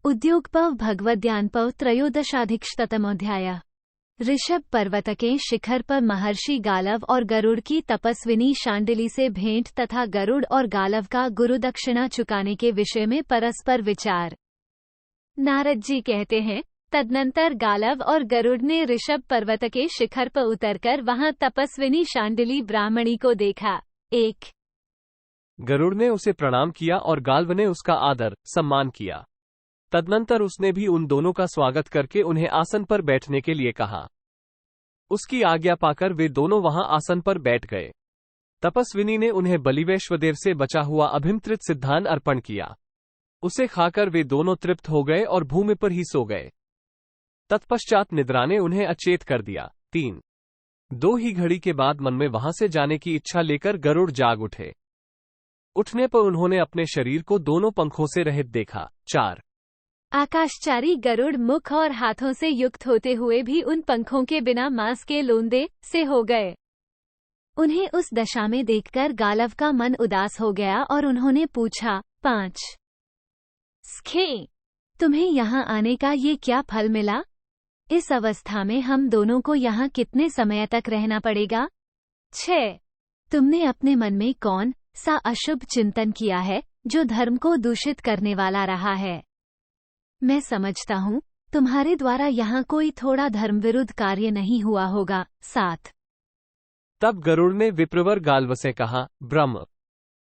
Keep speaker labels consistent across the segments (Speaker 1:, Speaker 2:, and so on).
Speaker 1: उद्योगपव भगवद्यानपव त्रयोदशाधिकशतमोऽध्यायः। ऋषभ पर्वत के शिखर पर महर्षि गालव और गरुड़ की तपस्विनी शांडिली से भेंट तथा गरुड़ और गालव का गुरुदक्षिणा चुकाने के विषय में परस्पर विचार। नारद जी कहते हैं, तदनंतर गालव और गरुड़ ने ऋषभ पर्वत के शिखर पर उतरकर वहां तपस्विनी शांडिली ब्राह्मणी को देखा। एक
Speaker 2: गरुड़ ने उसे प्रणाम किया और गाल्व ने उसका आदर सम्मान किया। तदनंतर उसने भी उन दोनों का स्वागत करके उन्हें आसन पर बैठने के लिए कहा। उसकी आज्ञा पाकर वे दोनों वहां आसन पर बैठ गए। तपस्विनी ने उन्हें बलिवैश्वदेव से बचा हुआ अभिमंत्रित सिद्धान अर्पण किया। उसे खाकर वे दोनों तृप्त हो गए और भूमि पर ही सो गए। तत्पश्चात निद्रा ने उन्हें अचेत कर दिया। 3 दो ही घड़ी के बाद मन में वहां से जाने की इच्छा लेकर गरुड़ जाग उठे। उठने पर उन्होंने अपने शरीर को दोनों पंखों से रहित देखा। 4
Speaker 1: आकाशचारी गरुड़ मुख और हाथों से युक्त होते हुए भी उन पंखों के बिना मांस के लोंदे से हो गए। उन्हें उस दशा में देखकर गालव का मन उदास हो गया और उन्होंने पूछा। 5 स्खे, तुम्हें यहाँ आने का ये क्या फल मिला? इस अवस्था में हम दोनों को यहाँ कितने समय तक रहना पड़ेगा? 6 तुमने अपने मन में कौन सा अशुभ चिंतन किया है जो धर्म को दूषित करने वाला रहा है? मैं समझता हूँ तुम्हारे द्वारा यहाँ कोई थोड़ा धर्म विरुद्ध कार्य नहीं हुआ होगा। 7
Speaker 2: तब गरुड़ ने विप्रवर गाल्व से कहा, ब्रह्म,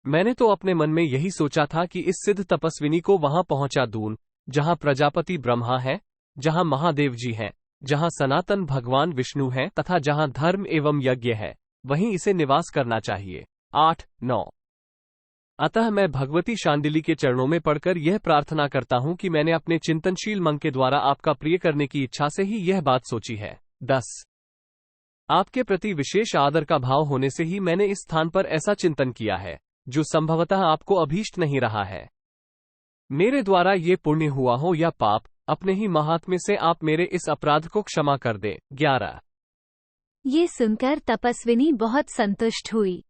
Speaker 2: मैंने तो अपने मन में यही सोचा था कि इस सिद्ध तपस्विनी को वहां पहुंचा दूं जहां प्रजापति ब्रह्मा है, जहां महादेव जी हैं, जहां सनातन भगवान विष्णु हैं तथा जहां धर्म एवं यज्ञ है, वहीं इसे निवास करना चाहिए। 8-9 अतः मैं भगवती शांडिली के चरणों में पड़कर यह प्रार्थना करता हूं कि मैंने अपने चिंतनशील मन के द्वारा आपका प्रिय करने की इच्छा से ही यह बात सोची है। 10 आपके प्रति विशेष आदर का भाव होने से ही मैंने इस स्थान पर ऐसा चिंतन किया है जो संभवतः आपको अभीष्ट नहीं रहा है। मेरे द्वारा ये पुण्य हुआ हो या पाप, अपने ही महात्म्य से आप मेरे इस अपराध को क्षमा कर दें। 11
Speaker 1: ये सुनकर तपस्विनी बहुत संतुष्ट हुई।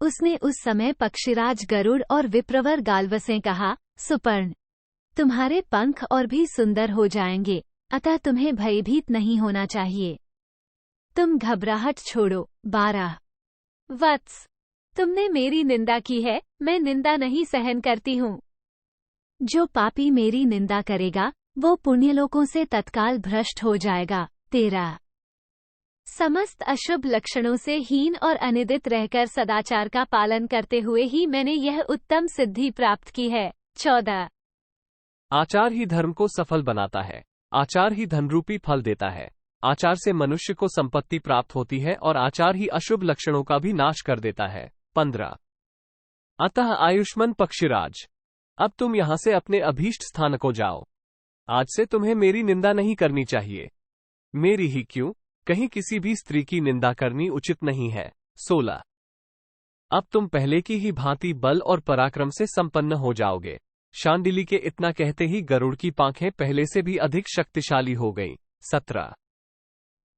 Speaker 1: उसने उस समय पक्षीराज गरुड़ और विप्रवर गाल्व से कहा, सुपर्ण, तुम्हारे पंख और भी सुंदर हो जाएंगे, अतः तुम्हें भयभीत नहीं होना चाहिए। तुम घबराहट छोड़ो। 12 वत्स, तुमने मेरी निंदा की है, मैं निंदा नहीं सहन करती हूँ। जो पापी मेरी निंदा करेगा वो पुण्यलोकों से तत्काल भ्रष्ट हो जाएगा। 13 समस्त अशुभ लक्षणों से हीन और अनिदित रहकर सदाचार का पालन करते हुए ही मैंने यह उत्तम सिद्धि प्राप्त की है। 14
Speaker 2: आचार ही धर्म को सफल बनाता है, आचार ही धनरूपी फल देता है, आचार से मनुष्य को संपत्ति प्राप्त होती है और आचार ही अशुभ लक्षणों का भी नाश कर देता है। 15 अतः आयुष्मान पक्षीराज, अब तुम यहाँ से अपने अभीष्ट स्थान को जाओ। आज से तुम्हें मेरी निंदा नहीं करनी चाहिए। मेरी ही क्यों, कहीं किसी भी स्त्री की निंदा करनी उचित नहीं है। 16 अब तुम पहले की ही भांति बल और पराक्रम से संपन्न हो जाओगे। शांडिली के इतना कहते ही गरुड़ की पांखें पहले से भी अधिक शक्तिशाली हो गईं। 17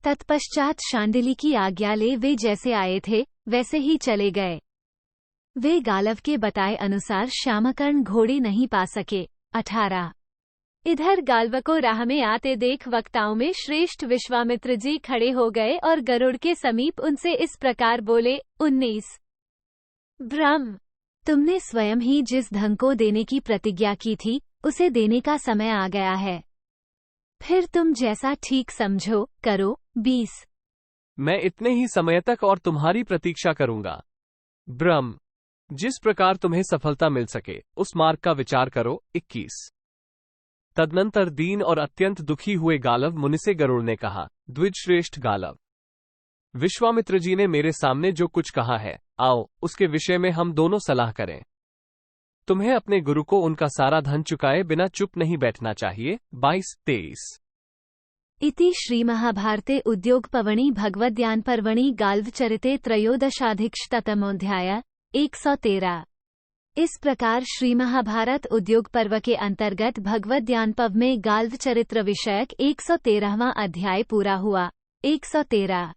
Speaker 1: तत्पश्चात शांडिली की आज्ञा ले वे जैसे आए थे वैसे ही चले गए। वे गालव के बताए अनुसार श्यामकर्ण घोड़े नहीं पा सके। 18 इधर गाल्व को राह में आते देख वक्ताओं में श्रेष्ठ विश्वामित्र जी खड़े हो गए और गरुड़ के समीप उनसे इस प्रकार बोले। 19 ब्रह्म, तुमने स्वयं ही जिस धन को देने की प्रतिज्ञा की थी उसे देने का समय आ गया है, फिर तुम जैसा ठीक समझो करो। 20
Speaker 2: मैं इतने ही समय तक और तुम्हारी प्रतीक्षा करूंगा। ब्रह्म, जिस प्रकार तुम्हें सफलता मिल सके उस मार्ग का विचार करो। 21 तदनंतर दीन और अत्यंत दुखी हुए गालव मुनि से गरुड़ ने कहा, द्विज श्रेष्ठ गालव, विश्वामित्र जी ने मेरे सामने जो कुछ कहा है, आओ उसके विषय में हम दोनों सलाह करें। तुम्हें अपने गुरु को उनका सारा धन चुकाए बिना चुप नहीं बैठना चाहिए। 22-23
Speaker 1: इति श्री महाभारते उद्योगपवणि भगवद्यान पर्वणि गाल्वचरिते त्रयोदशाधिकशतमोऽध्यायः। 113 इस प्रकार श्री महाभारत उद्योग पर्व के अंतर्गत भगवद्यान पर्व में गाल्व चरित्र विषयक 113वां अध्याय पूरा हुआ। 113